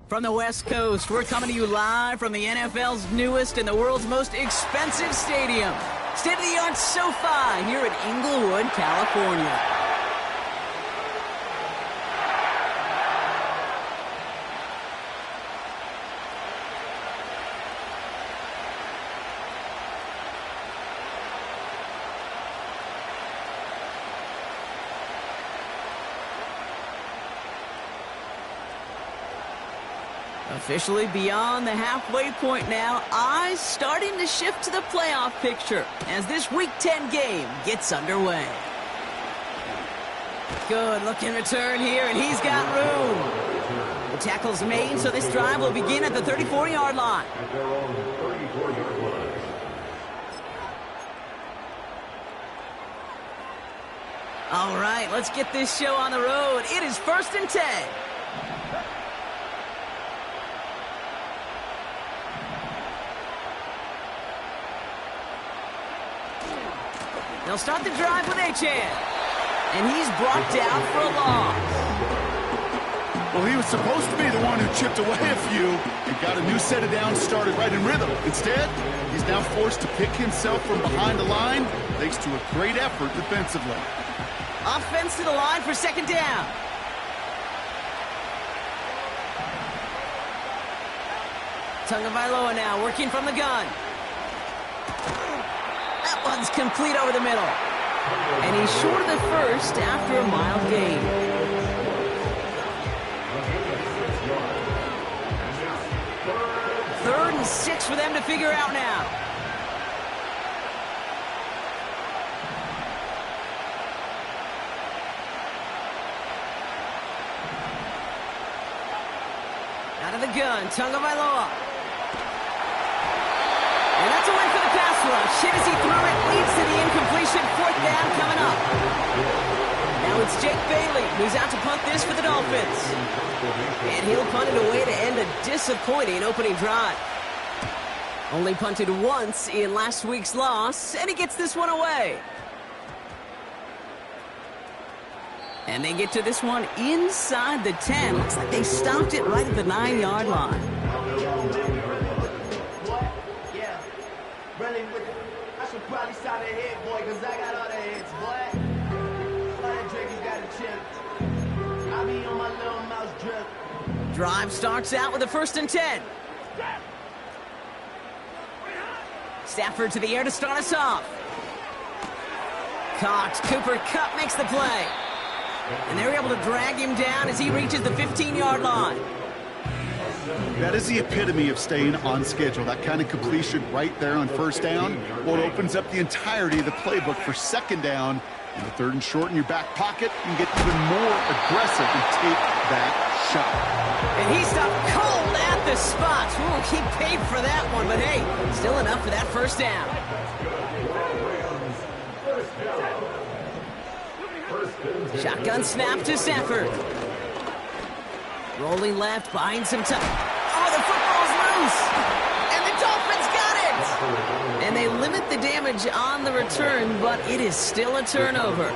From the West Coast, we're coming to you live from the NFL's newest and the world's most expensive stadium. State-of-the-art SoFi here in Inglewood, California. Officially beyond the halfway point now, eyes starting to shift to the playoff picture as this Week 10 game gets underway. Good looking return here, and he's got room. The tackle's made, so this drive will begin at the 34-yard line. All right, let's get this show on the road. It is 1st and 10. They'll start the drive with Achan. And he's brought down for a loss. Well, he was supposed to be the one who chipped away a few and got a new set of downs started right in rhythm. Instead, he's now forced to pick himself from behind the line thanks to a great effort defensively. Offense to the line for 2nd down. Tagovailoa now working from the gun. That one's complete over the middle. And he's short of the first after a mild gain. Third and 6 for them to figure out now. Out of the gun, Tagovailoa. And that's a win for the pass rush. Hit as he threw it, leads to the incompletion. 4th down coming up. Now it's Jake Bailey, who's out to punt this for the Dolphins. And he'll punt it away to end a disappointing opening drive. Only punted once in last week's loss, and he gets this one away. And they get to this one inside the 10. Looks like they stopped it right at the 9-yard line. I should probably sign a head, boy, because I got all the heads, boy. That Drake, you got a chip. I be on my little mouse drip. Drive starts out with a 1st and 10. Stafford to the air to start us off. Cox, Cooper Kupp makes the play. And they're able to drag him down as he reaches the 15-yard line. That is the epitome of staying on schedule. That kind of completion right there on 1st down. Well, it opens up the entirety of the playbook for 2nd down. And the 3rd and short in your back pocket, you can get even more aggressive and take that shot. And he stopped cold at the spot. Ooh, he paid for that one, but hey, still enough for that 1st down. Shotgun snap to Stafford. Rolling left, buying some time. Oh, the football's loose! And the Dolphins got it! And they limit the damage on the return, but it is still a turnover.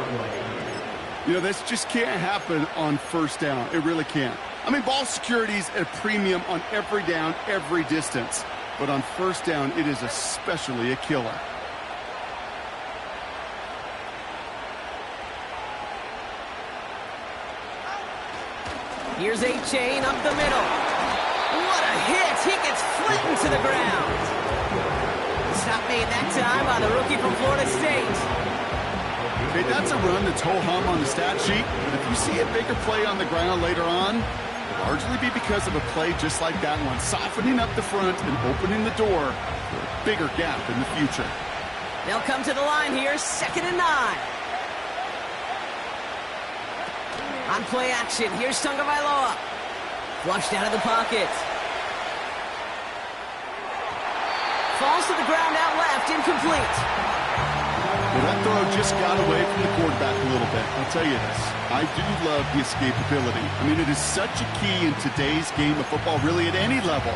You know, this just can't happen on 1st down. It really can't. I mean, ball security's at a premium on every down, every distance. But on 1st down, it is especially a killer. Here's Achan up the middle. What a hit! He gets flattened to the ground. Stop made that time by the rookie from Florida State. Okay, that's a run that's ho-hum on the stat sheet. But if you see a bigger play on the ground later on, it'll largely be because of a play just like that one, softening up the front and opening the door for a bigger gap in the future. They'll come to the line here, 2nd and 9. On play action, here's Tagovailoa. Flushed out of the pocket. Falls to the ground out left, incomplete. Well, that throw just got away from the quarterback a little bit. I'll tell you this, I do love the escapability. I mean, it is such a key in today's game of football, really at any level.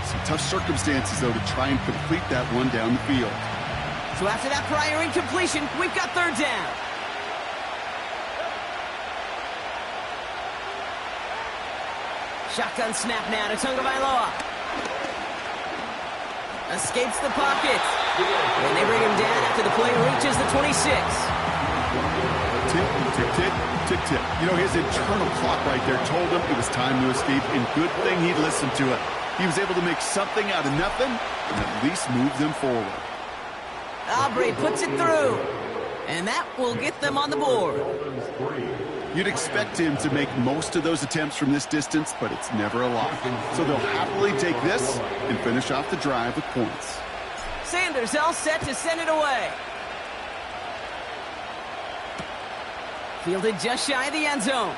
Some tough circumstances, though, to try and complete that one down the field. So after that prior incompletion, we've got 3rd down. Shotgun snap now to Tagovailoa. Escapes the pocket. And they bring him down after the play reaches the 26. Tick, tick, tick, tick, tick. You know, his internal clock right there told him it was time to escape, and good thing he listened to it. He was able to make something out of nothing and at least move them forward. Aubrey puts it through. And that will get them on the board. You'd expect him to make most of those attempts from this distance, but it's never a lock. So they'll happily take this and finish off the drive with points. Sanders all set to send it away. Fielded just shy of the end zone.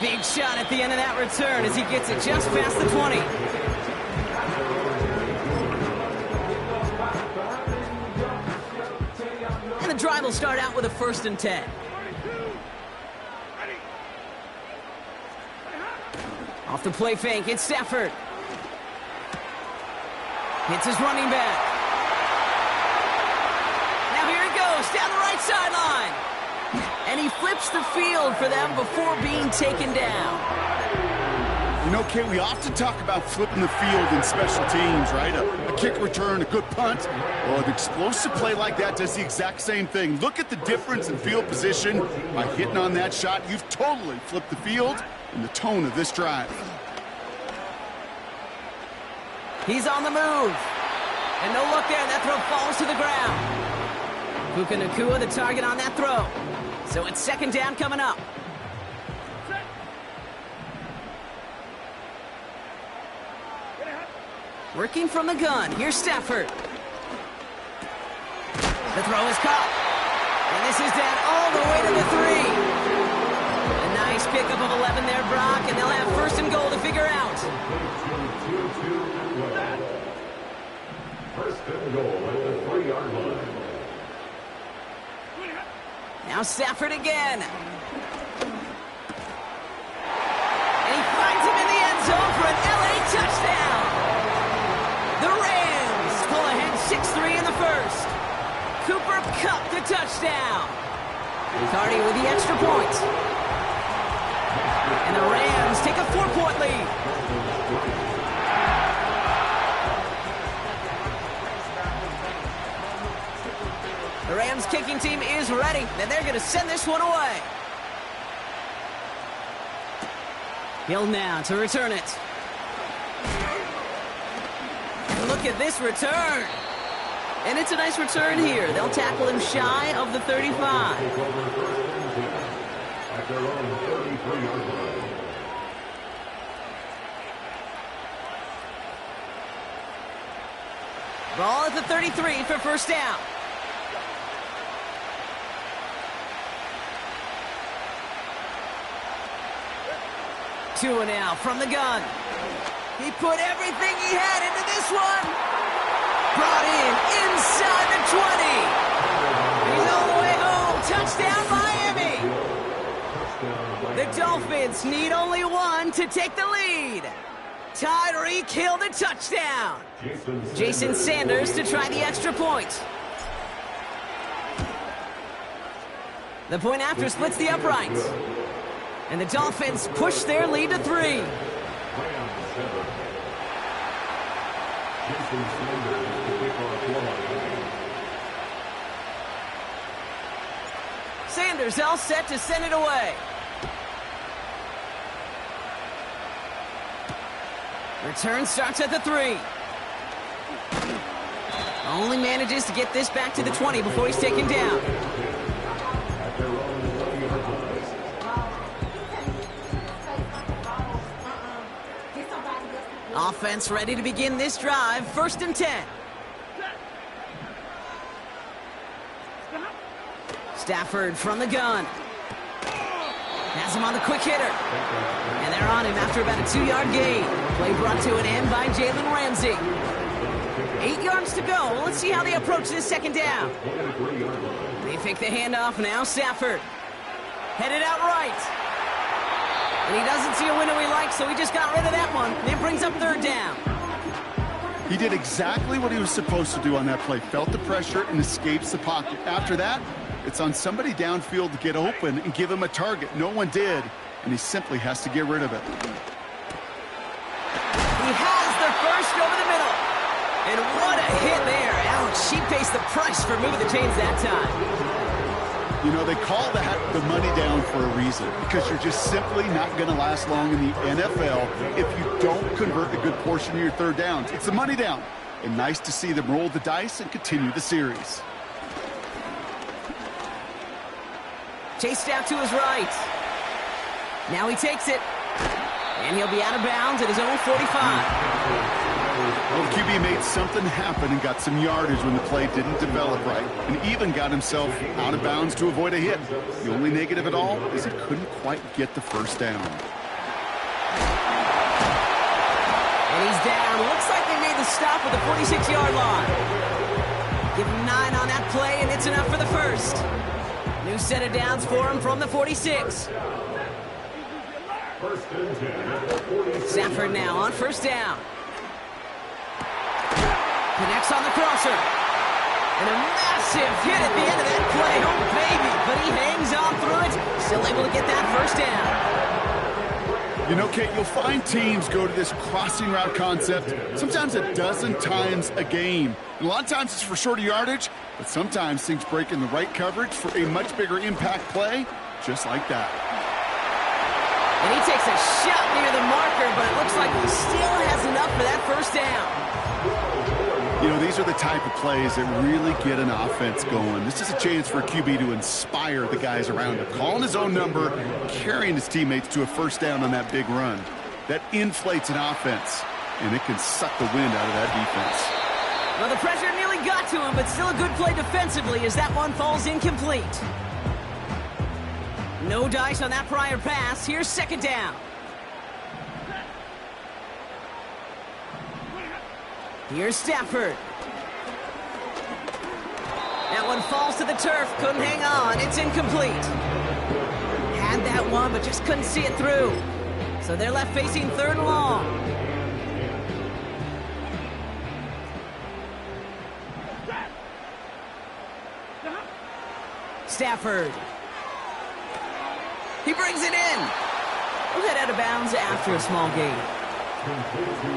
Big shot at the end of that return as he gets it just past the 20. And the drive will start out with a 1st and 10. Off the play fake, it's Stafford. Hits his running back. Now here he goes, down the right sideline. And he flips the field for them before being taken down. You know, Kate, we often talk about flipping the field in special teams, right? A kick return, a good punt. Well, an explosive play like that does the exact same thing. Look at the difference in field position. By hitting on that shot, you've totally flipped the field and the tone of this drive. He's on the move. And no look there, that throw falls to the ground. Puka Nacua, the target on that throw. So it's 2nd down coming up. Working from the gun, here's Stafford. The throw is caught. And this is down all the way to the 3. A nice pickup of 11 there, Brock, and they'll have 1st and goal to figure out. 1st and goal at the 3-yard line. Now Stafford again. And he finds him in the end zone for an LA touchdown. The Rams pull ahead 6-3 in the 1st. Cooper Kupp the touchdown. Cardi with the extra point. And the Rams take a 4-point lead. The Rams kicking team is ready, and they're going to send this one away. Hill now to return it. Look at this return. And it's a nice return here. They'll tackle him shy of the 35. At their own 33-yard line. Ball at the 33 for 1st down. Tua now from the gun. He put everything he had into this one. Brought in inside the 20. He's all the way home. Touchdown, Miami. The Dolphins need only one to take the lead. Tyreek Hill the touchdown. Jason Sanders to try the extra point. The point after splits the uprights. And the Dolphins push their lead to 3. Sanders all set to send it away. Return starts at the 3. Only manages to get this back to the 20 before he's taken down. Offense ready to begin this drive. 1st and 10. Stafford from the gun. Has him on the quick hitter. And they're on him after about a 2-yard gain. Play brought to an end by Jalen Ramsey. 8 yards to go. Well, let's see how they approach this 2nd down. They fake the handoff. Now Stafford. Headed out right. And he doesn't see a window he likes, so he just got rid of that one. And it brings up 3rd down. He did exactly what he was supposed to do on that play. Felt the pressure and escapes the pocket. After that, it's on somebody downfield to get open and give him a target. No one did. and he simply has to get rid of it. He has the first over the middle. And what a hit there. Ouch, she pays the price for moving the chains that time. You know, they call that the money down for a reason, because you're just simply not going to last long in the NFL if you don't convert a good portion of your third downs. It's the money down. And nice to see them roll the dice and continue the series. Chased out to his right. Now he takes it. And he'll be out of bounds at his own 45. Well, the QB made something happen and got some yardage when the play didn't develop right, and even got himself out of bounds to avoid a hit. The only negative at all is he couldn't quite get the first down. And he's down. Looks like they made the stop at the 46-yard line. Give him 9 on that play, and it's enough for the first. New set of downs for him from the 46. Stafford now on first down. Connects on the crosser. And a massive hit at the end of that play. Oh, baby. But he hangs on through it. Still able to get that first down. You know, Kate, you'll find teams go to this crossing route concept sometimes a dozen times a game. And a lot of times it's for shorter yardage, but sometimes things break in the right coverage for a much bigger impact play, just like that. And he takes a shot near the marker, but it looks like he still has enough for that first down. You know, these are the type of plays that really get an offense going. This is a chance for a QB to inspire the guys around him. Calling his own number, carrying his teammates to a first down on that big run. That inflates an offense, and it can suck the wind out of that defense. Well, the pressure nearly got to him, but still a good play defensively as that one falls incomplete. No dice on that prior pass. Here's second down. Here's Stafford. That one falls to the turf. Couldn't hang on. It's incomplete. Had that one, but just couldn't see it through. So they're left facing third and long. Stafford. He brings it in. We'll head out of bounds after a small gain.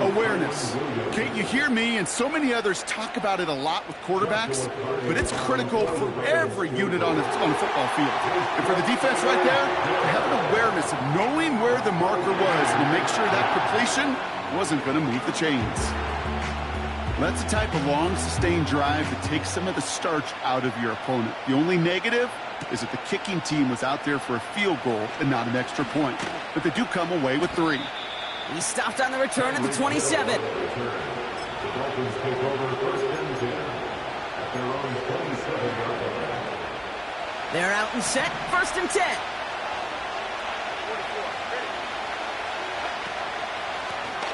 Awareness. Kate, you hear me and so many others talk about it a lot with quarterbacks, but it's critical for every unit on a football field. And for the defense right there, to have an awareness of knowing where the marker was and to make sure that completion wasn't going to move the chains. That's the type of long, sustained drive that takes some of the starch out of your opponent. The only negative is that the kicking team was out there for a field goal and not an extra point. But they do come away with 3. He stopped on the return at the 27. The Dolphins take over first and 10 at their own 27-yard line. They're out and set. First and 10.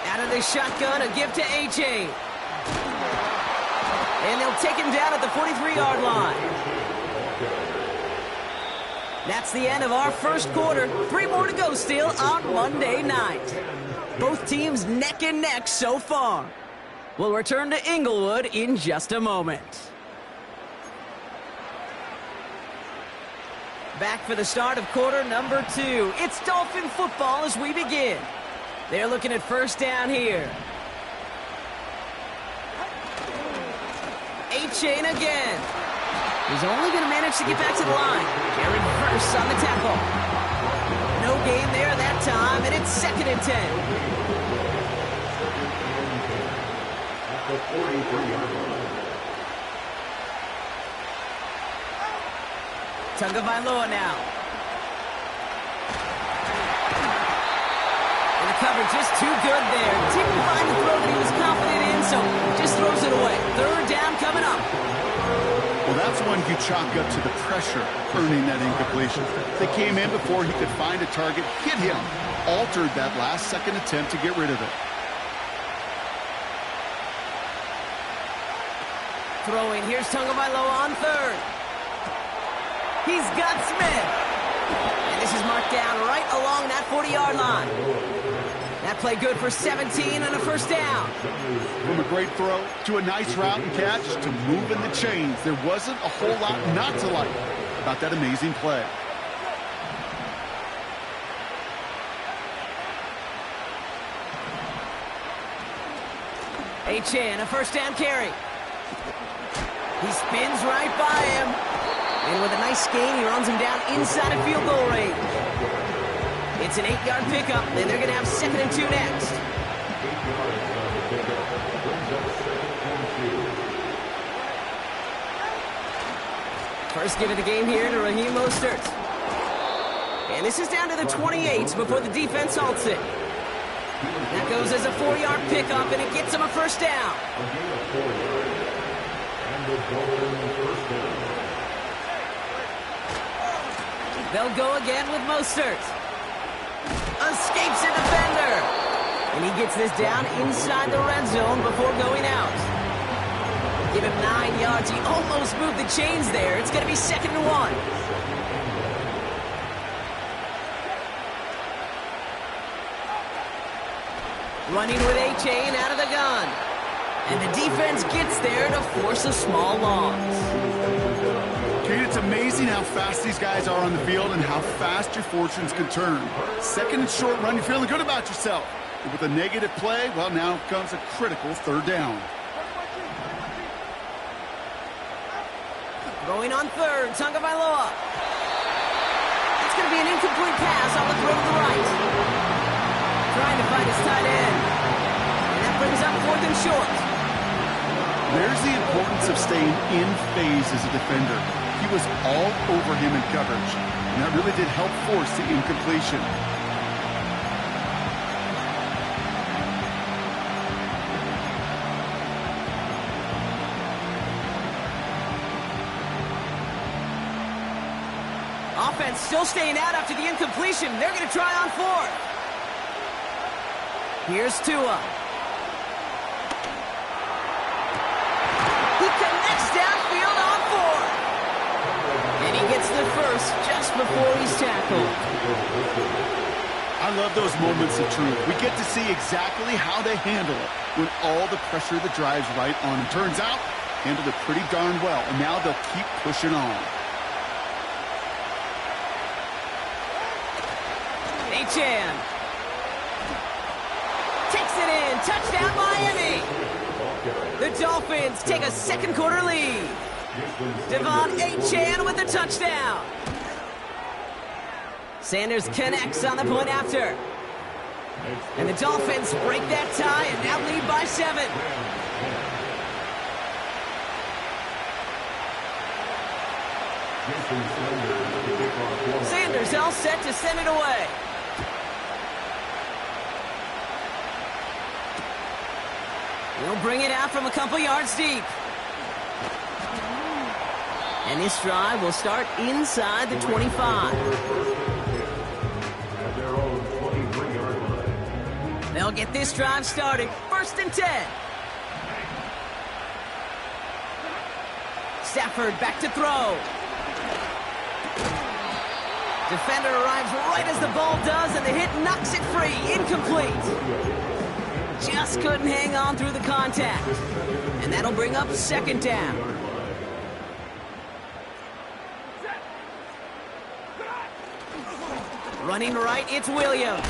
Out of the shotgun, a give to A.J. And they'll take him down at the 43-yard line. That's the end of our first quarter. 3 more to go still on Monday night. Both teams neck and neck so far. We'll return to Inglewood in just a moment. Back for the start of quarter number 2. It's Dolphin football as we begin. They're looking at first down here. A-Chain again. He's only going to manage to get back to the line. A reverse on the tackle. No gain there that time, and it's second and 10. At the 43-yard line. Tagovailoa now. And the coverage just too good there. Didn't find the throw that he was confident in, so just throws it away. Third down coming up. Well, that's one you chalk up to the pressure earning that incompletion. They came in before he could find a target, hit him, altered that last-second attempt to get rid of it. Throwing, here's Tagovailoa on third. He's got Smith. And this is marked down right along that 40-yard line. That play good for 17 and a first down. From a great throw to a nice route and catch to moving the chains, there wasn't a whole lot not to like about that amazing play. A-Chan, a first down carry. He spins right by him. And with a nice gain, he runs him down inside of field goal range. It's an 8-yard pickup, and they're going to have 2nd and 2 next. First give of the game here to Raheem Mostert. And this is down to the 28 before the defense halts it. That goes as a 4-yard pickup, and it gets him a first down. They'll go again with Mostert. Escapes a defender. And he gets this down inside the red zone before going out. Give him 9 yards. He almost moved the chains there. It's going to be 2nd and 1. Running with A-Chain out of the gun. And the defense gets there to force a small loss. Kate, it's amazing how fast these guys are on the field and how fast your fortunes can turn. 2nd and short run, you're feeling good about yourself. But with a negative play, well, now comes a critical 3rd down. Going on 3rd, Tagovailoa. It's going to be an incomplete pass on the throw to the right. Trying to find his tight end. And that brings up 4th and short. There's the importance of staying in phase as a defender. He was all over him in coverage, and that really did help force the incompletion. Offense still staying out after the incompletion. They're going to try on 4th. Here's Tua. He connects downfield on 4th. And he gets the first just before he's tackled. I love those moments of truth. We get to see exactly how they handle it when all the pressure that drives right on them. Turns out, handled it pretty darn well, and now they'll keep pushing on. A-Chan. Takes it in. Touchdown, Miami. The Dolphins take a 2nd quarter lead. Devon A-Chan with the touchdown. Sanders connects on the point after. And the Dolphins break that tie and now lead by 7. Sanders all set to send it away. He'll bring it out from a couple yards deep. And this drive will start inside the 25. They'll get this drive started. 1st and 10. Stafford back to throw. Defender arrives right as the ball does, and the hit knocks it free. Incomplete. Just couldn't hang on through the contact. And that'll bring up 2nd down. Running right, it's Williams.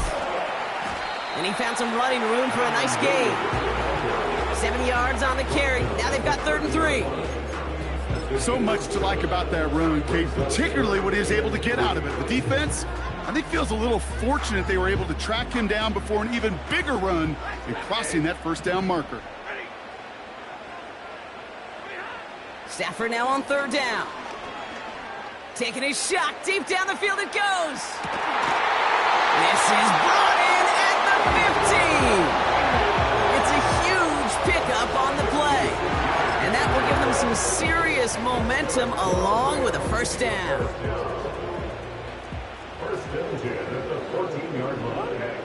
And he found some running room for a nice gain. 7 yards on the carry. Now they've got 3rd and 3. So much to like about that run, Kate, particularly what he was able to get out of it. The defense, I think, feels a little fortunate they were able to track him down before an even bigger run and crossing that 1st down marker. Stafford now on 3rd down. Taking a shot. Deep down the field it goes. This is brought in at the 50. It's a huge pickup on the play. And that will give them some serious momentum along with a 1st down. 1st and 10 at the 14-yard line.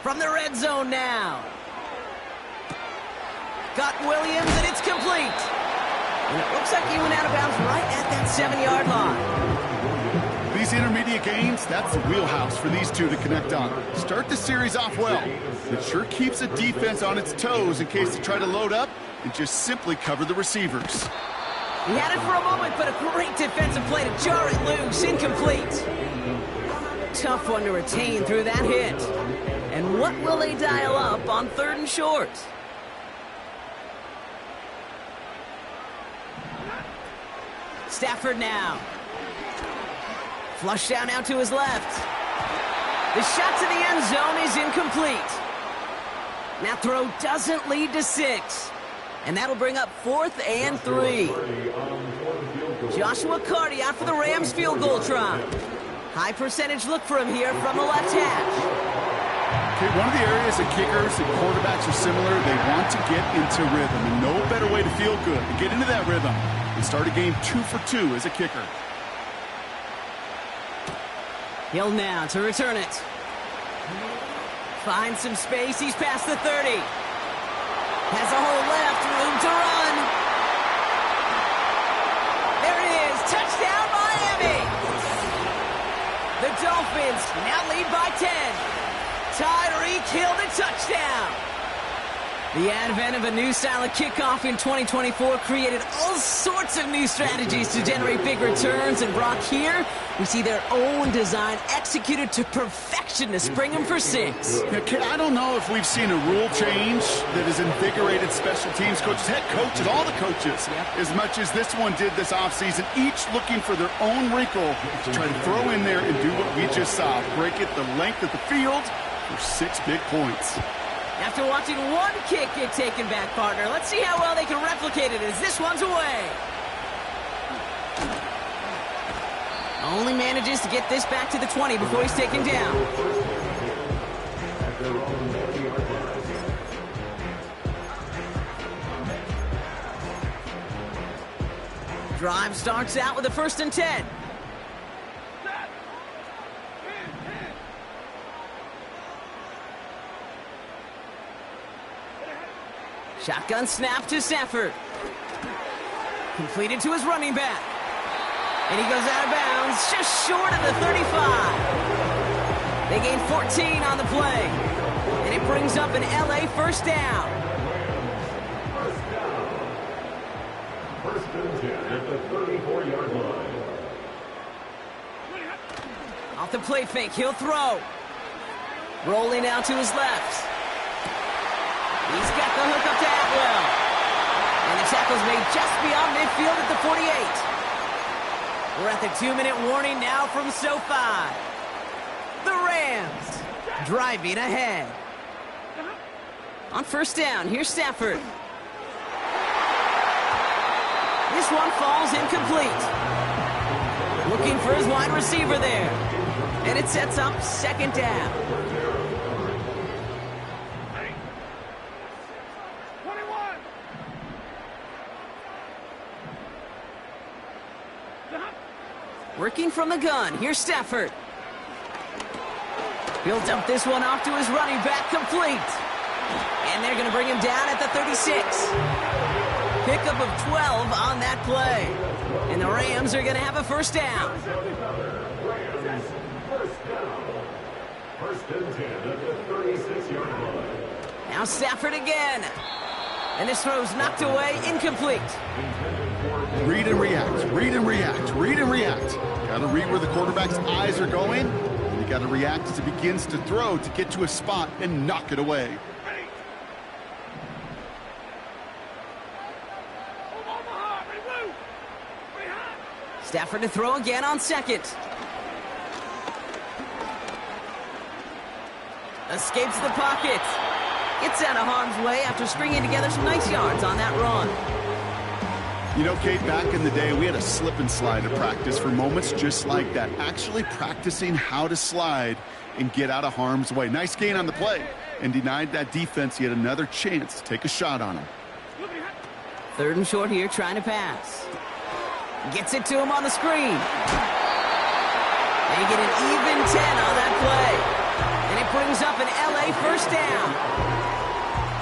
From the red zone now. Got Williams, and it's complete. And it looks like he went out of bounds right at that 7-yard line. These intermediate gains, that's the wheelhouse for these two to connect on. Start the series off well. It sure keeps the defense on its toes in case they try to load up and just simply cover the receivers. He had it for a moment, but a great defensive play to jar it loose. Incomplete. Tough one to retain through that hit. And what will they dial up on 3rd and short? Stafford now. Flush down out to his left. The shot to the end zone is incomplete. That throw doesn't lead to 6. And that'll bring up 4th and 3. Joshua Carty out for the Rams field goal try. High percentage look for him here from the left hash. Okay, one of the areas that kickers and quarterbacks are similar, they want to get into rhythm. And no better way to feel good, to get into that rhythm and start a game 2 for 2 as a kicker. Hill now to return it. Finds some space, he's past the 30. Has a hole left, room to run. There it is, touchdown Miami! The Dolphins now lead by 10. Tyreek Hill the touchdown. The advent of a new style of kickoff in 2024 created all sorts of new strategies to generate big returns. And Brock, here we see their own design executed to perfection to spring them for 6. Yeah, I don't know if we've seen a rule change that has invigorated special teams coaches, head coaches, all the coaches, as much as this one did this offseason, each looking for their own wrinkle to try to throw in there and do what we just saw, break it the length of the field for 6 big points. After watching one kick get taken back, partner, let's see how well they can replicate it as this one's away. Only manages to get this back to the 20 before he's taken down. Drive starts out with a 1st and 10. Shotgun snap to Stafford. Completed to his running back. And he goes out of bounds, just short of the 35. They gain 14 on the play. And it brings up an LA 1st down. 1st and 10 at the 34-yard line. Off the play fake, he'll throw. Rolling out to his left. He's got the hook up to Atwell. And the tackle's made just beyond midfield at the 48. We're at the 2-minute warning now from SoFi. The Rams driving ahead. On 1st down, here's Stafford. This one falls incomplete. Looking for his wide receiver there. And it sets up 2nd down. Working from the gun, here's Stafford. He'll dump this one off to his running back, complete. And they're going to bring him down at the 36. Pickup of 12 on that play. And the Rams are going to have a 1st down. 1st and 10 at the 36-yard line. Now Stafford again. And this throw's knocked away, incomplete. Read and react, read and react, read and react. Got to read where the quarterback's eyes are going. And you got to react as it begins to throw to get to a spot and knock it away. Stafford to throw again on 2nd. Escapes the pocket. Gets out of harm's way after stringing together some nice yards on that run. You know, Kate, back in the day, we had a slip and slide to practice for moments just like that. Actually practicing how to slide and get out of harm's way. Nice gain on the play and denied that defense yet another chance to take a shot on him. 3rd and short here, trying to pass. Gets it to him on the screen. They get an even 10 on that play. And it brings up an LA 1st down.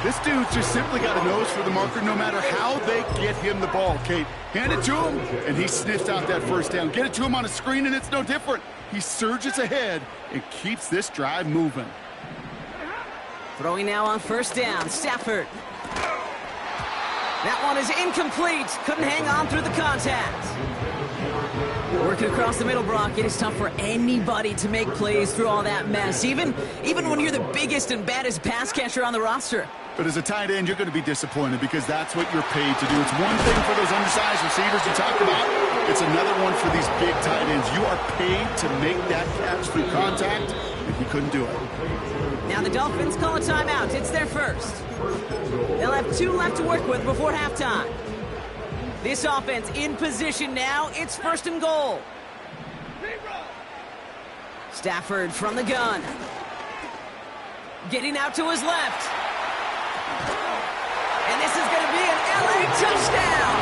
This dude's just simply got a nose for the marker no matter how they get him the ball, Kate. Hand it to him, and he sniffs out that 1st down. Get it to him on a screen, and it's no different. He surges ahead and keeps this drive moving. Throwing now on 1st down, Stafford. That one is incomplete. Couldn't hang on through the contact. Working across the middle, Brock, it is tough for anybody to make plays through all that mess, even when you're the biggest and baddest pass catcher on the roster. But as a tight end, you're going to be disappointed because that's what you're paid to do. It's one thing for those undersized receivers you talked about. It's another one for these big tight ends. You are paid to make that catch through contact, and he couldn't do it. Now the Dolphins call a timeout. It's their first. They'll have 2 left to work with before halftime. This offense in position now. It's 1st and goal. Stafford from the gun. Getting out to his left. And this is going to be an LA touchdown.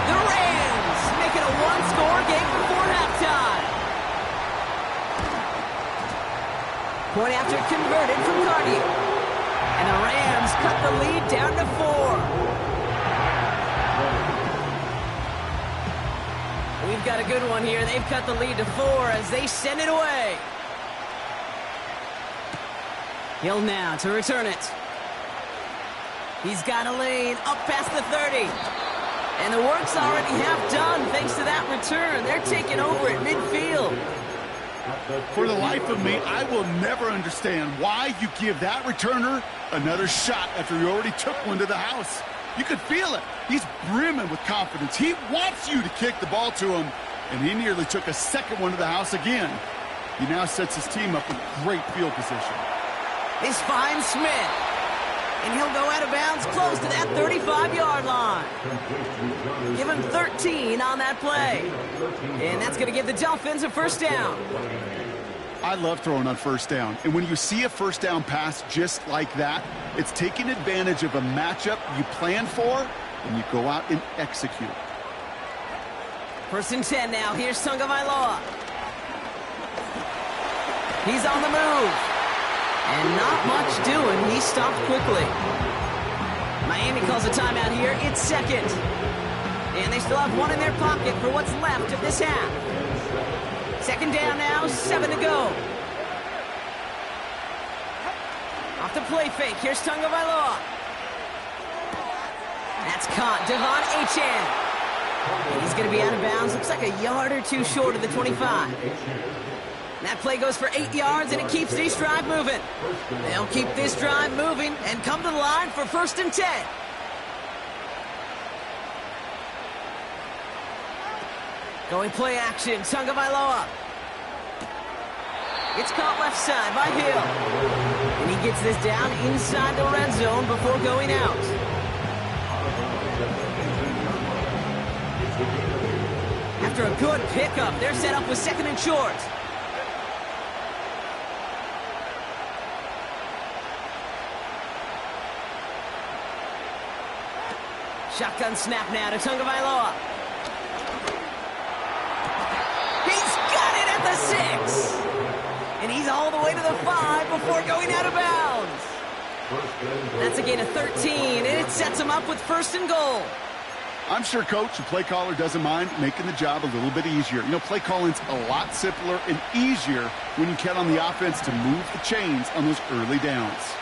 The Rams make it a 1-score game before halftime. Point after converted from Cardi. And the Rams cut the lead down to 4. We've got a good one here. They've cut the lead to 4 as they send it away. Hill now to return it. He's got a lane up past the 30. And the work's already half done thanks to that return. They're taking over at midfield. For the life of me, I will never understand why you give that returner another shot after you already took one to the house. You could feel it. He's brimming with confidence. He wants you to kick the ball to him, and he nearly took a second one to the house again. He now sets his team up with great field position. This finds Smith, and he'll go out of bounds close to that 35-yard line. Give him 13 on that play, and that's going to give the Dolphins a 1st down. I love throwing on 1st down, and when you see a 1st down pass just like that, it's taking advantage of a matchup you plan for, and you go out and execute. 1st and 10 now. Here's Tagovailoa. He's on the move. And not much doing. He stopped quickly. Miami calls a timeout here. It's 2nd. And they still have 1 in their pocket for what's left of this half. 2nd down now, 7 to go. Off the play fake. Here's Tagovailoa. That's caught. Devon Achane. And he's going to be out of bounds. Looks like a yard or 2 short of the 25. That play goes for 8 yards, and it keeps this drive moving. They'll keep this drive moving and come to the line for 1st and 10. Going play action, Tagovailoa. It's caught left side by Hill. And he gets this down inside the red zone before going out. After a good pickup, they're set up with 2nd and short. Shotgun snap now to Tagovailoa. He's got it at the 6. And he's all the way to the 5 before going out of bounds. That's a gain of 13, and it sets him up with 1st and goal. I'm sure Coach, the play caller, doesn't mind making the job a little bit easier. You know, play calling's a lot simpler and easier when you count on the offense to move the chains on those early downs.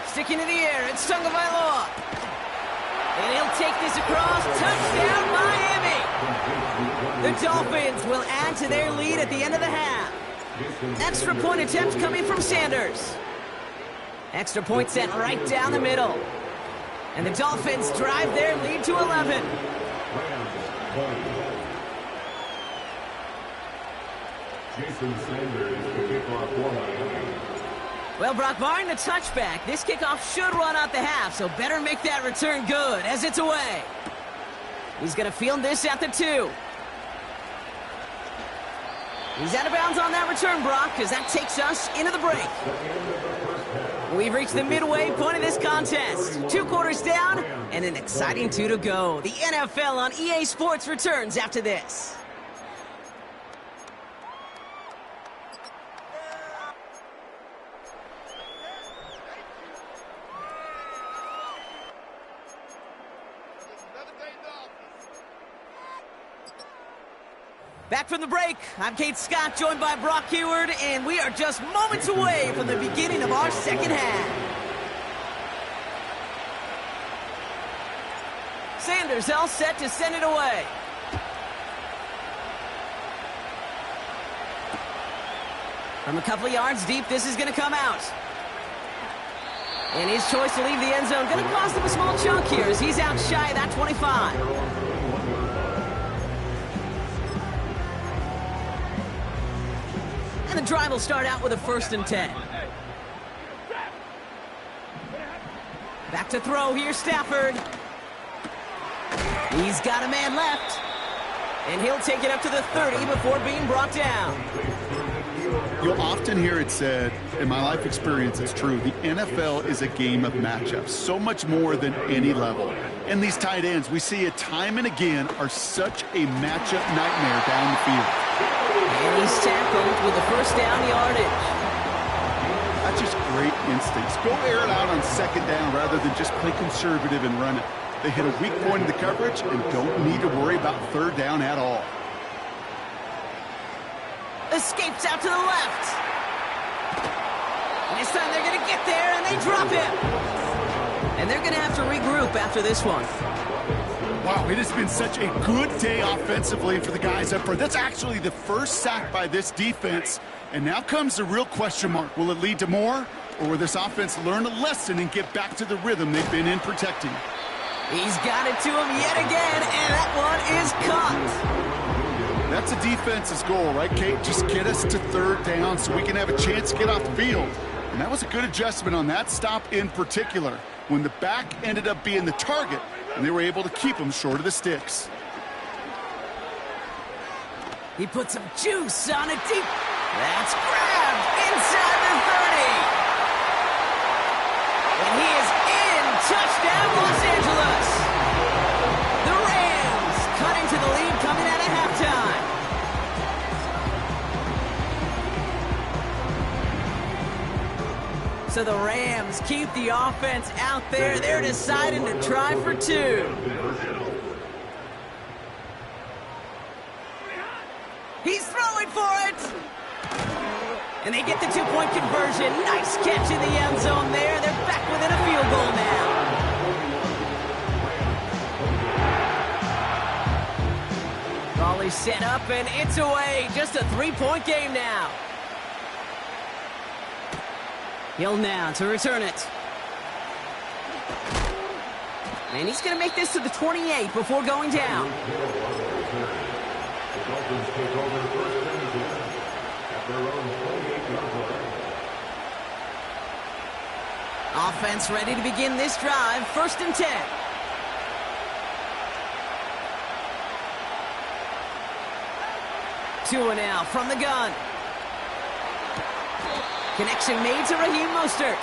Sticking to the air, it's Tagovailoa. And he'll take this across. Touchdown, Miami! The Dolphins will add to their lead at the end of the half. Extra point attempt coming from Sanders. Extra point set right down the middle. And the Dolphins drive their lead to 11. Jason Sanders, the kickoff for Miami. Well, Brock, barring the touchback, this kickoff should run out the half, so better make that return good as it's away. He's going to field this at the 2. He's out of bounds on that return, Brock, because that takes us into the break. We've reached the midway point of this contest. 2 quarters down and an exciting 2 to go. The NFL on EA Sports returns after this. Back from the break, I'm Kate Scott, joined by Brock Heward, and we are just moments away from the beginning of our second half. Sanders all set to send it away. From a couple of yards deep, this is going to come out. And his choice to leave the end zone going to cost him a small chunk here as he's out shy of that 25. And the drive will start out with a 1st and 10. Back to throw here, Stafford. He's got a man left. And he'll take it up to the 30 before being brought down. You'll often hear it said, in my life experience, it's true, the NFL is a game of matchups, so much more than any level. And these tight ends, we see it time and again, are such a matchup nightmare down the field. And he's tackled with a 1st down yardage. That's just great instincts. Go air it out on 2nd down rather than just play conservative and run it. They hit a weak point in the coverage and don't need to worry about 3rd down at all. Escapes out to the left. And this time they're going to get there, and they drop him. And they're going to have to regroup after this one. Wow, it has been such a good day offensively for the guys up front. That's actually the first sack by this defense. And now comes the real question mark. Will it lead to more? Or will this offense learn a lesson and get back to the rhythm they've been in protecting? He's got it to him yet again, and that one is caught. That's a defense's goal, right, Kate? Just get us to 3rd down so we can have a chance to get off the field. And that was a good adjustment on that stop in particular, when the back ended up being the target, and they were able to keep him short of the sticks. He put some juice on it deep. That's grabbed inside the 30. And he is in. Touchdown, Los Angeles. The Rams cutting to the lead coming out of halftime. So the Rams keep the offense out there. They're deciding to try for 2. He's throwing for it. And they get the 2-point conversion. Nice catch in the end zone there. They're back within a field goal now. Ball is set up and it's away. Just a 3-point game now. Hill now to return it. And he's going to make this to the 28 before going down. The Dolphins take over 1st and 10 at their own 28-yard line. Offense ready to begin this drive. 1st and 10. Tua now from the gun. Connection made to Raheem Mostert.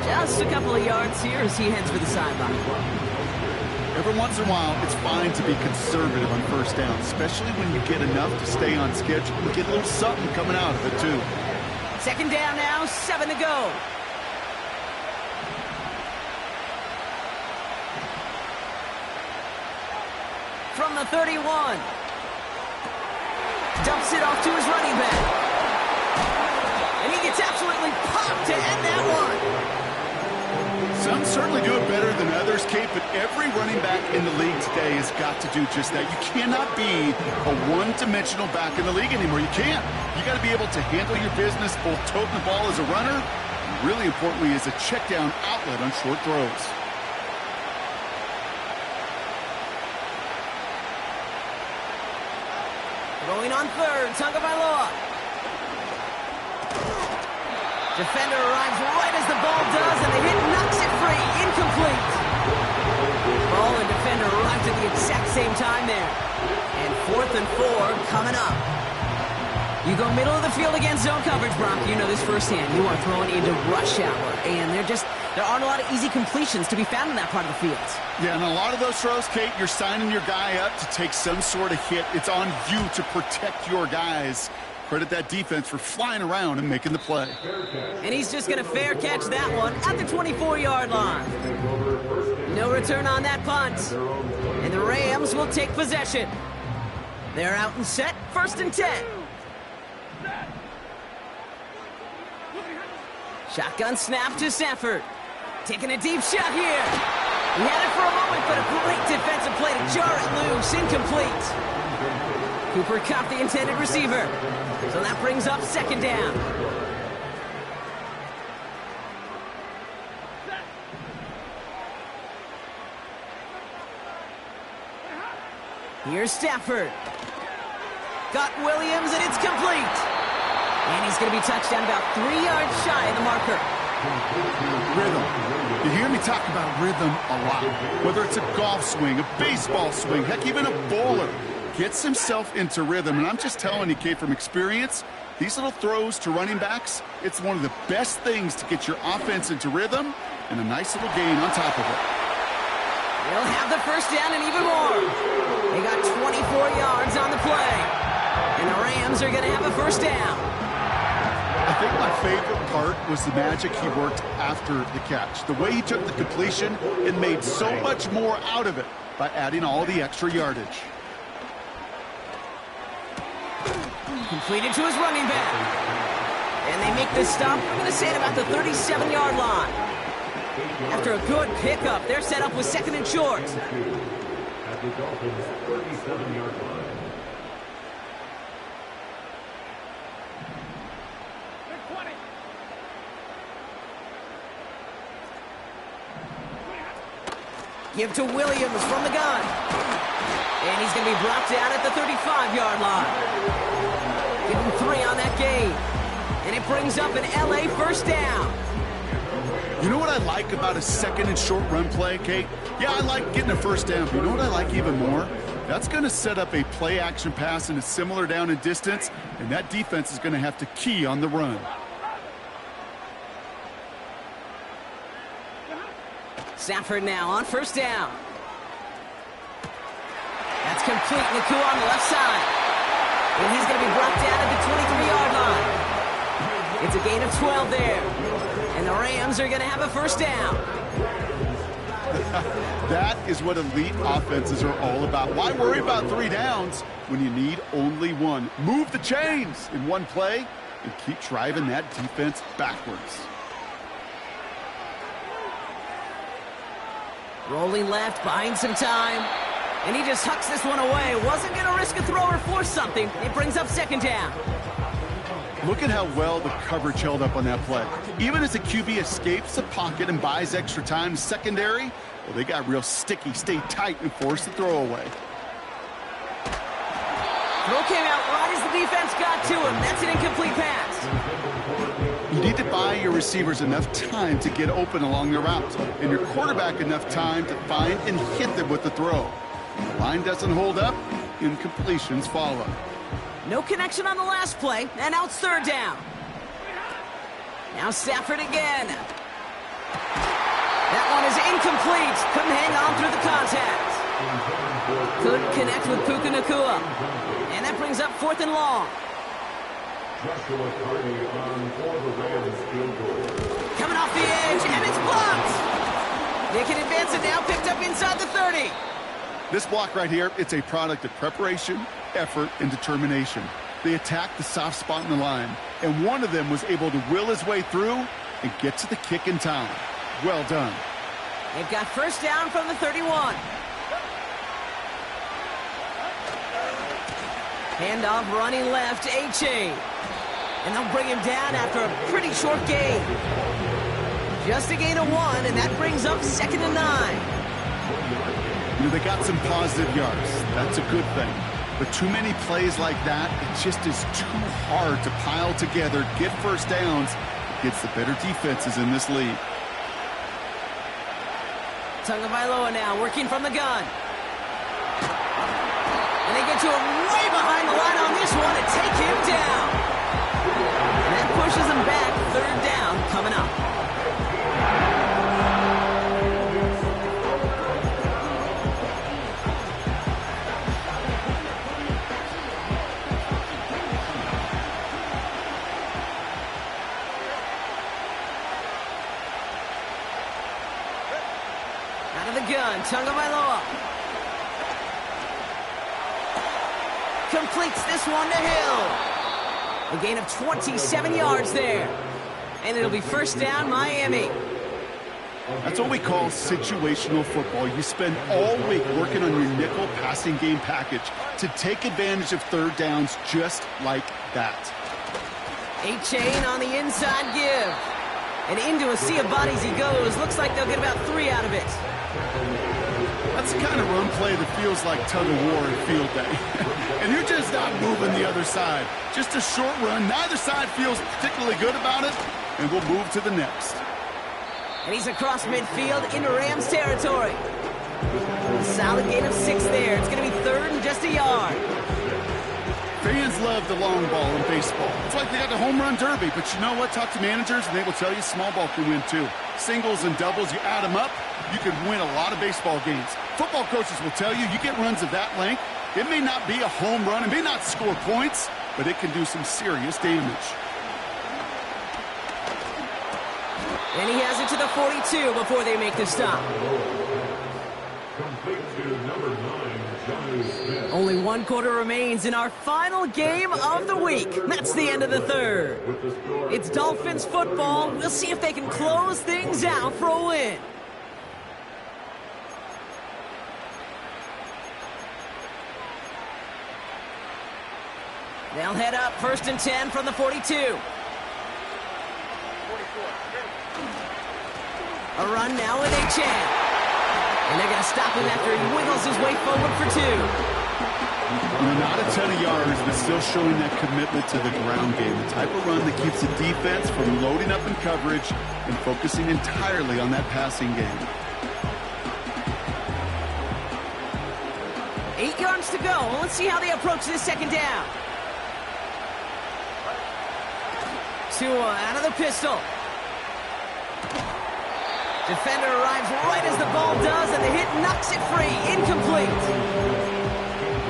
Just a couple of yards here as he heads for the sideline. Every once in a while, it's fine to be conservative on 1st down, especially when you get enough to stay on schedule and get a little something coming out of it, too. 2nd down now, 7 to go. From the 31. Dumps it off to his running back. And he gets absolutely popped to end that one. Some certainly do it better than others, Kate, but every running back in the league today has got to do just that. You cannot be a one-dimensional back in the league anymore. You can't. You got to be able to handle your business, both toting the ball as a runner, and really importantly as a check-down outlet on short throws. Going on 3rd, Tagovailoa. Defender arrives right as the ball does, and the hit knocks it free. Incomplete. Ball and defender arrived at the exact same time there. And 4th and 4 coming up. You go middle of the field against zone coverage, Brock. You know this firsthand. You are throwing into rush hour, and there aren't a lot of easy completions to be found in that part of the field. Yeah, and a lot of those throws, Kate, you're signing your guy up to take some sort of hit. It's on you to protect your guys. Credit that defense for flying around and making the play. And he's just going to fair catch that one at the 24-yard line. No return on that punt. And the Rams will take possession. They're out and set, 1st and 10. Shotgun snap to Stafford. Taking a deep shot here. He had it for a moment, but a great defensive play to jar it loose. Incomplete. Cooper caught the intended receiver. So that brings up 2nd down. Here's Stafford. Got Williams, and it's complete. And he's going to be touched down about 3 yards shy of the marker. Rhythm. You hear me talk about rhythm a lot. Whether it's a golf swing, a baseball swing, heck, even a bowler gets himself into rhythm. And I'm just telling you, Kate, from experience, these little throws to running backs, it's one of the best things to get your offense into rhythm and a nice little gain on top of it. They'll have the 1st down and even more. They got 24 yards on the play. And the Rams are going to have a 1st down. I think my favorite part was the magic he worked after the catch. The way he took the completion and made so much more out of it by adding all the extra yardage. Completed to his running back. And they make this stop, we're going to say at about the 37-yard line. After a good pickup, they're set up with 2nd and short. At the Dolphins' 37-yard line. Give to Williams from the gun. And he's going to be brought down at the 35-yard line. Give him 3 on that gain. And it brings up an LA 1st down. You know what I like about a 2nd and short run play, Kate? Yeah, I like getting a 1st down, but you know what I like even more? That's going to set up a play-action pass in a similar down and distance, and that defense is going to have to key on the run. Stafford now on 1st down. That's complete. Nakua on the left side. And he's going to be brought down at the 23-yard line. It's a gain of 12 there. And the Rams are going to have a 1st down. That is what elite offenses are all about. Why worry about 3 downs when you need only 1? Move the chains in one play and keep driving that defense backwards. Rolling left, buying some time. And he just hucks this one away. Wasn't going to risk a throw or force something. It brings up 2nd down. Look at how well the coverage held up on that play. Even as the QB escapes the pocket and buys extra time, secondary, well, they got real sticky, stayed tight, and forced the throw away. Throw came out right as the defense got to him. That's an incomplete pass. You need to buy your receivers enough time to get open along their route, and your quarterback enough time to find and hit them with the throw. When the line doesn't hold up, incompletions follow. No connection on the last play, and now it's 3rd down. Now Stafford again. That one is incomplete. Couldn't hang on through the contact. Couldn't connect with Puka Nakua. And that brings up 4th and long. Joshua Carney on for the Rams field goal. Coming off the edge, and it's blocked. They can advance it now, picked up inside the 30. This block right here, it's a product of preparation, effort, and determination. They attacked the soft spot in the line, and one of them was able to will his way through and get to the kick in time. Well done. They've got 1st down from the 31. Handoff running left, A-Chain. And they'll bring him down after a pretty short gain. Just a gain of 1, and that brings up 2nd and 9. You know, they got some positive yards. That's a good thing. But too many plays like that, it just is too hard to pile together, get 1st downs against the better defenses in this league. Tagovailoa now working from the gun. And they get to him way behind the line on this one and take him down. And that pushes him back. 3rd down coming up. Out of the gun, Tagovailoa. Completes this one to Hill. A gain of 27 yards there. And it'll be first down, Miami. That's what we call situational football. You spend all week working on your nickel passing game package to take advantage of third downs just like that. A-Chain on the inside give. And into a sea of bodies he goes. Looks like they'll get about 3 out of it. That's the kind of run play that feels like tug-of-war at field day. And you're just not moving the other side. Just a short run. Neither side feels particularly good about it. And we'll move to the next. And he's across midfield into Rams territory. A solid gain of 6 there. It's going to be third and just a yard. Fans love the long ball in baseball. It's like they got the home run derby. But you know what? Talk to managers and they will tell you small ball can win too. Singles and doubles, you add them up, you can win a lot of baseball games. Football coaches will tell you, you get runs of that length, it may not be a home run, it may not score points, but it can do some serious damage. And he has it to the 42 before they make the stop. Complete to number 9, Johnny Smith. Only 1 quarter remains in our final game of the week. That's the end of the third. It's Dolphins football. We'll see if they can close things out for a win. They'll head up first and 10 from the 42. A run now with A-Chain. And they're going to stop him after he wiggles his way forward for 2. Not a ton of yards, but still showing that commitment to the ground game. The type of run that keeps the defense from loading up in coverage and focusing entirely on that passing game. 8 yards to go. Let's see how they approach this second down. Tua out of the pistol. Defender arrives right as the ball does, and the hit knocks it free. Incomplete.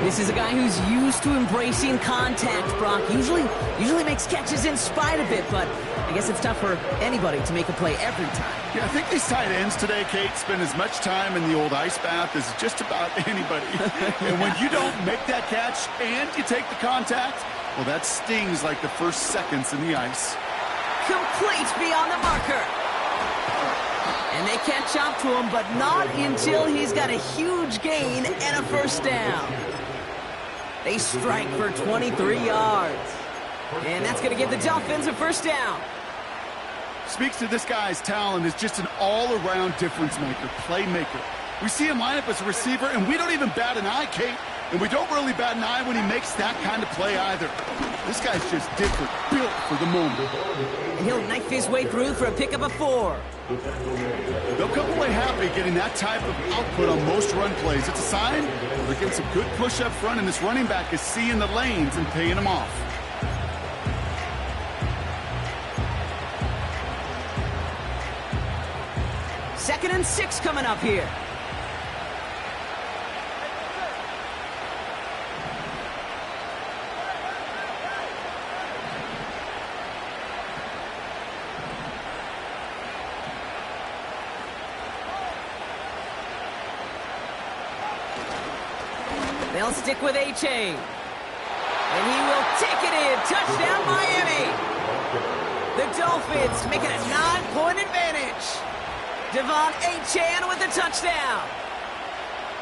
This is a guy who's used to embracing contact, Brock. Usually makes catches in spite of it, but I guess it's tough for anybody to make a play every time. Yeah, I think these tight ends today, Kate, spend as much time in the old ice bath as just about anybody. And when you don't make that catch and you take the contact, well, that stings like the first seconds in the ice. Complete beyond the marker. And they catch up to him, but not until he's got a huge gain and a first down. They strike for 23 yards. And that's going to give the Dolphins a first down. Speaks to this guy's talent as just an all-around difference maker, playmaker. We see him line up as a receiver, and we don't even bat an eye, Kate. And we don't really bat an eye when he makes that kind of play either. This guy's just different, built for the moment. And he'll knife his way through for a pickup of 4. They'll come away happy getting that type of output on most run plays. It's a sign they're getting some good push up front, and this running back is seeing the lanes and paying them off. Second and 6 coming up here. They'll stick with A-Chain. And he will take it in. Touchdown, Miami. The Dolphins make it a 9-point advantage. Devon A-Chain with the touchdown.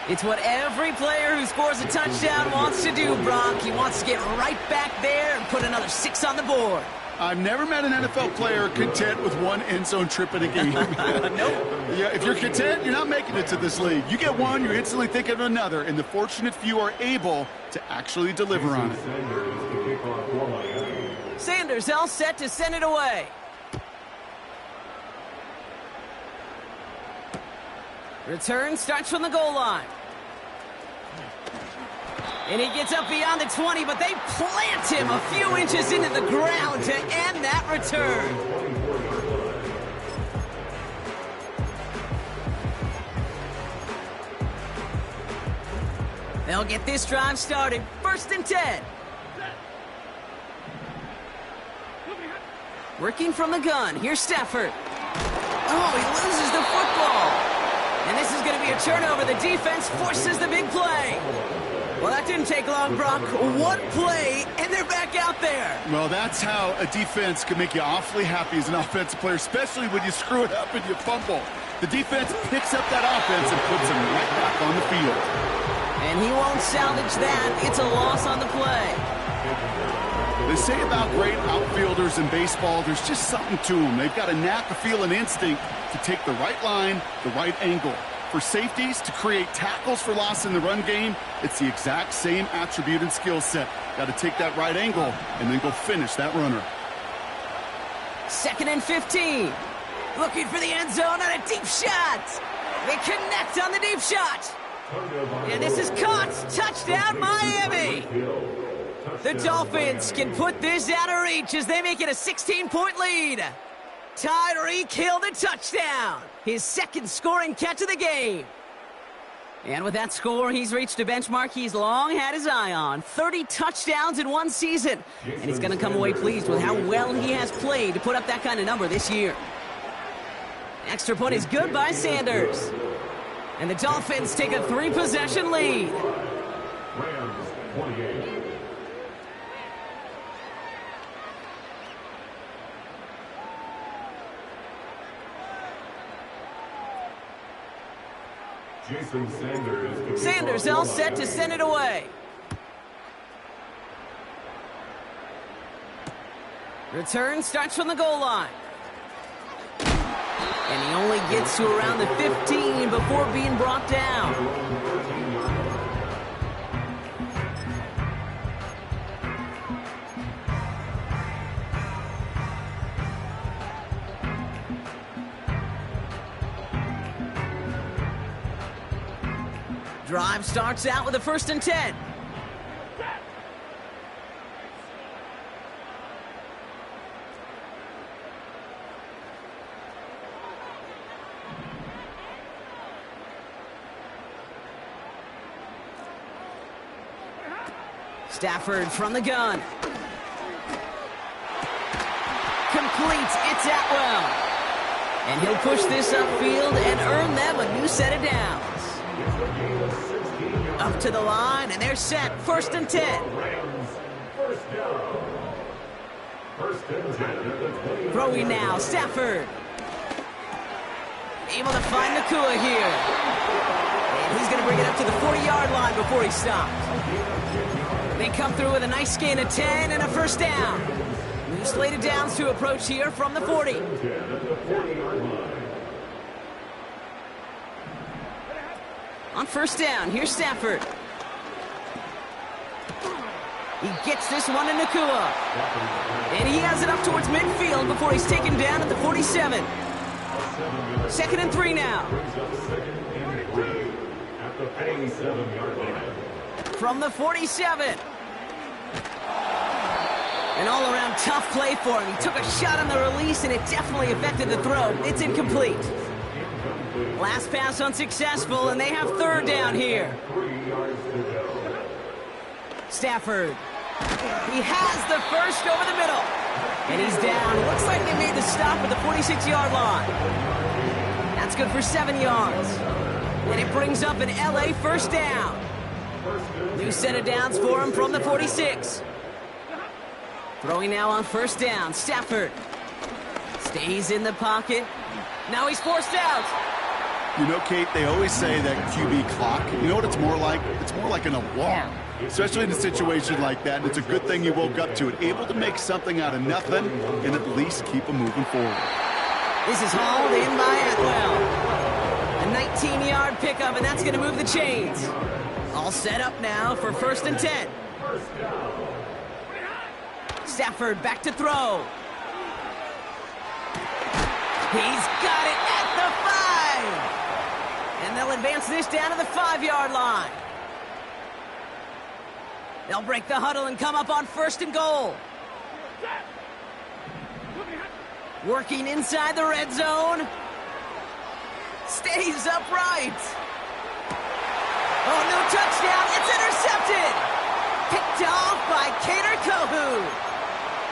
It's what every player who scores a touchdown wants to do, Brock. He wants to get right back there and put another 6 on the board. I've never met an NFL player content with one end zone trip in a game. Nope. Yeah, if you're content, you're not making it to this league. You get one, you're instantly thinking of another, and the fortunate few are able to actually deliver on it. Sanders all set to send it away. Return starts from the goal line. And he gets up beyond the 20, but they plant him a few inches into the ground to end that return. They'll get this drive started. First and 10. Working from the gun. Here's Stafford. Oh, he loses the football. And this is going to be a turnover. The defense forces the big play. Well, that didn't take long, Brock. One play, and they're back out there. Well, that's how a defense can make you awfully happy as an offensive player, especially when you screw it up and you fumble. The defense picks up that offense and puts them right back on the field. And he won't salvage that. It's a loss on the play. They say about great outfielders in baseball, there's just something to them. They've got a knack, a feel, and instinct to take the right line, the right angle. For safeties, to create tackles for loss in the run game, it's the exact same attribute and skill set. Got to take that right angle and then go finish that runner. 2nd and 15. Looking for the end zone on a deep shot. They connect on the deep shot. And this is caught. Touchdown, Miami. The Dolphins can put this out of reach as they make it a 16-point lead. Tyreek Hill the touchdown. His 2nd scoring catch of the game. And with that score, he's reached a benchmark he's long had his eye on. 30 touchdowns in one season. And he's going to come away pleased with how well he has played to put up that kind of number this year. Extra point is good by Sanders. And the Dolphins take a 3-possession lead. Rams 28. Jason Sanders. Sanders all set to send it away. Return starts from the goal line. And he only gets to around the 15 before being brought down. Drive starts out with a 1st and 10. Stafford from the gun. Completes. It's Atwell. And he'll push this upfield and earn them a new set of downs. Up to the line, and they're set. 1st and 10. Throwing now, Stafford. Able to find Nakua here. And he's going to bring it up to the 40-yard line before he stopped. They come through with a nice gain of 10 and a 1st down. New slated downs to approach here from the 40. On 1st down, here's Stafford. He gets this one to Nakua. And he has it up towards midfield before he's taken down at the 47. 2nd and 3 now. From the 47. An all-around tough play for him. He took a shot on the release, and it definitely affected the throw. It's incomplete. Last pass unsuccessful, and they have 3rd down here. Stafford. He has the 1st over the middle. And he's down. Looks like they made the stop at the 46-yard line. That's good for 7 yards. And it brings up an LA 1st down. New set of downs for him from the 46. Throwing now on 1st down. Stafford. Stays in the pocket. Now he's forced out. You know, Kate, they always say that QB clock, you know what it's more like? It's more like an alarm, especially in a situation like that. And it's a good thing you woke up to it, able to make something out of nothing and at least keep them moving forward. This is hauled in by Atwell. A 19-yard pickup, and that's going to move the chains. All set up now for 1st and 10. Stafford back to throw. He's got it at the 5. And they'll advance this down to the 5-yard line. They'll break the huddle and come up on 1st and goal. Working inside the red zone. Stays upright. Oh, no touchdown. It's intercepted. Picked off by Kader Kohu.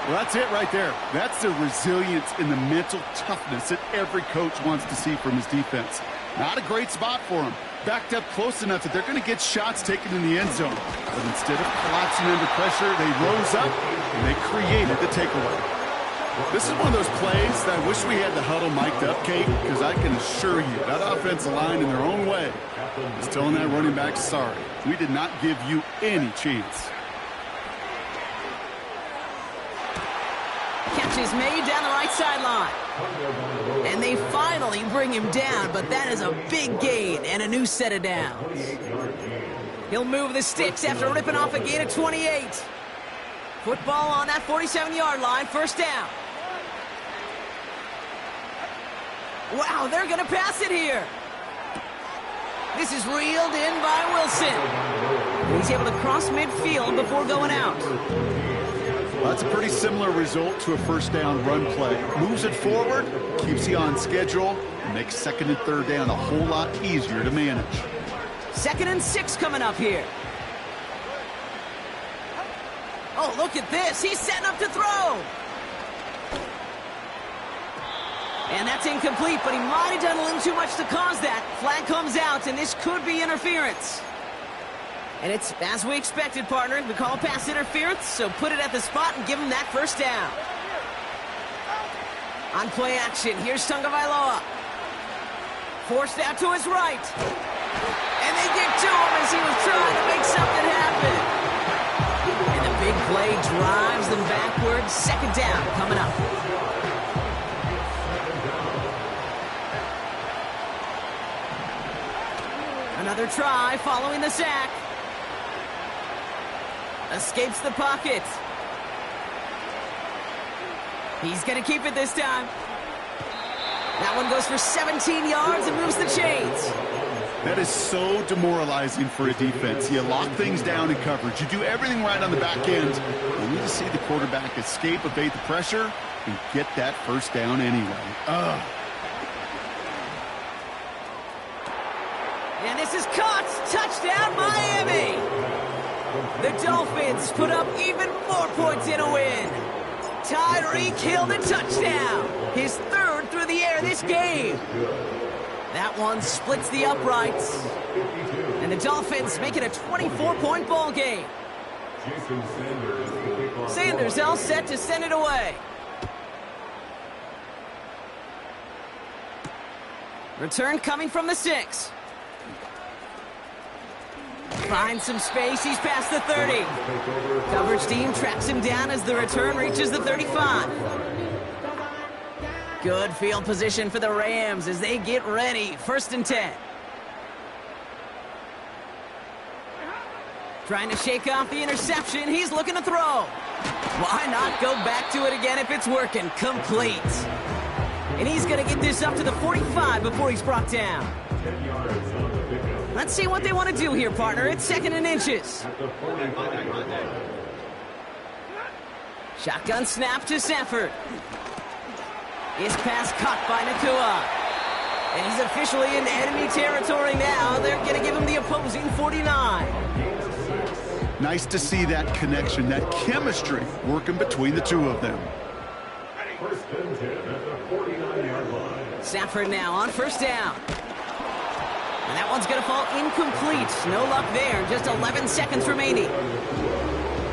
Well, that's it right there. That's the resilience and the mental toughness that every coach wants to see from his defense. Not a great spot for him. Backed up close enough that they're going to get shots taken in the end zone. But instead of collapsing under pressure, they rose up and they created the takeaway. This is one of those plays that I wish we had the huddle mic'd up, Kate, because I can assure you that offensive line in their own way is telling that running back, sorry, we did not give you any chance. Catch is made down the right sideline. And they finally bring him down, but that is a big gain and a new set of downs. He'll move the sticks after ripping off a gain of 28. Football on that 47-yard line, first down. Wow, they're going to pass it here. This is reeled in by Wilson. He's able to cross midfield before going out. Well, that's a pretty similar result to a first down run play. Moves it forward, keeps you on schedule, and makes second and third down a whole lot easier to manage. 2nd and 6 coming up here. Oh, look at this. He's setting up to throw. And that's incomplete, but he might have done a little too much to cause that. Flag comes out, and this could be interference. And it's as we expected, partner. We call pass interference, so put it at the spot and give him that first down. On play action, here's Tagovailoa. Forced out to his right. And they get to him as he was trying to make something happen. And the big play drives them backwards. Second down coming up. Another try following the sack. Escapes the pocket. He's going to keep it this time. That one goes for 17 yards and moves the chains. That is so demoralizing for a defense. You lock things down in coverage. You do everything right on the back end. You need to see the quarterback escape, evade the pressure, and get that first down anyway. And this is caught. Touchdown, Miami. The Dolphins put up even more points in a win. Tyreek Hill the touchdown. His third through the air this game. That one splits the uprights. And the Dolphins make it a 24-point ball game. Sanders all set to send it away. Return coming from the 6. Finds some space. He's past the 30. Coverage team tracks him down as the return reaches the 35. Good field position for the Rams as they get ready. 1st and 10. Trying to shake off the interception. He's looking to throw. Why not go back to it again if it's working? Complete. And he's going to get this up to the 45 before he's brought down. Let's see what they want to do here, partner. It's 2nd and inches. Shotgun snap to Stafford. His pass caught by Nakua. And he's officially in enemy territory now. They're going to give him the opposing 49. Nice to see that connection, that chemistry working between the two of them. 1st and 10 at the 49-yard line. Stafford now on 1st down. And that one's going to fall incomplete. No luck there. Just 11 seconds remaining.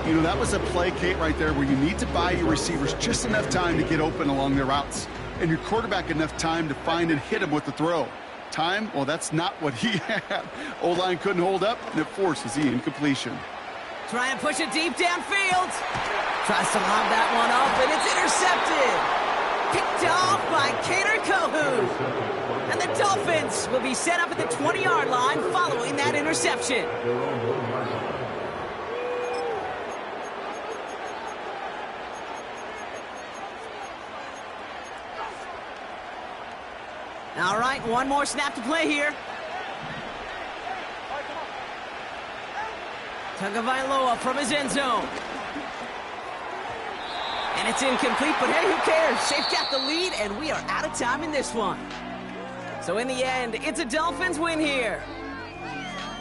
You know, that was a play, Kate, right there where you need to buy your receivers just enough time to get open along their routes. And your quarterback enough time to find and hit him with the throw. Time? Well, that's not what he had. O-line couldn't hold up, and it forces the incompletion. Trying to push it deep downfield. Tries to lob that one up, and it's intercepted. Picked off by Kader Kohou. And the Dolphins will be set up at the 20-yard line following that interception. All right, one more snap to play here. Tagovailoa from his end zone. And it's incomplete, but hey, who cares? They've got the lead, and we are out of time in this one. So in the end, it's a Dolphins win here.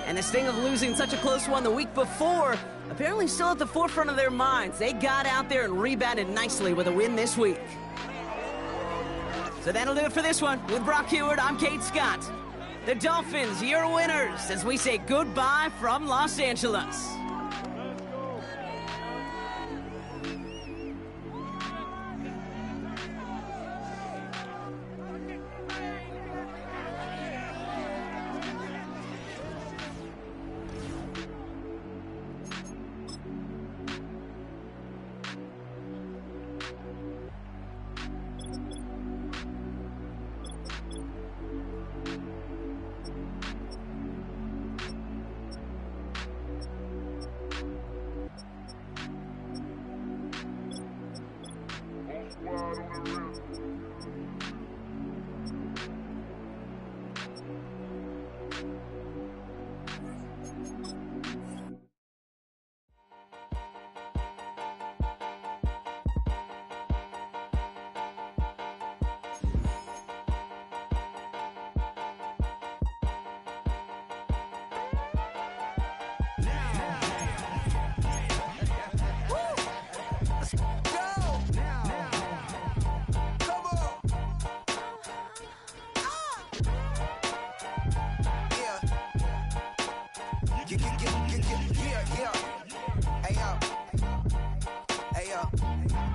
And the sting of losing such a close one the week before, apparently still at the forefront of their minds. They got out there and rebounded nicely with a win this week. So that'll do it for this one. With Brock Heward, I'm Kate Scott. The Dolphins, your winners, as we say goodbye from Los Angeles.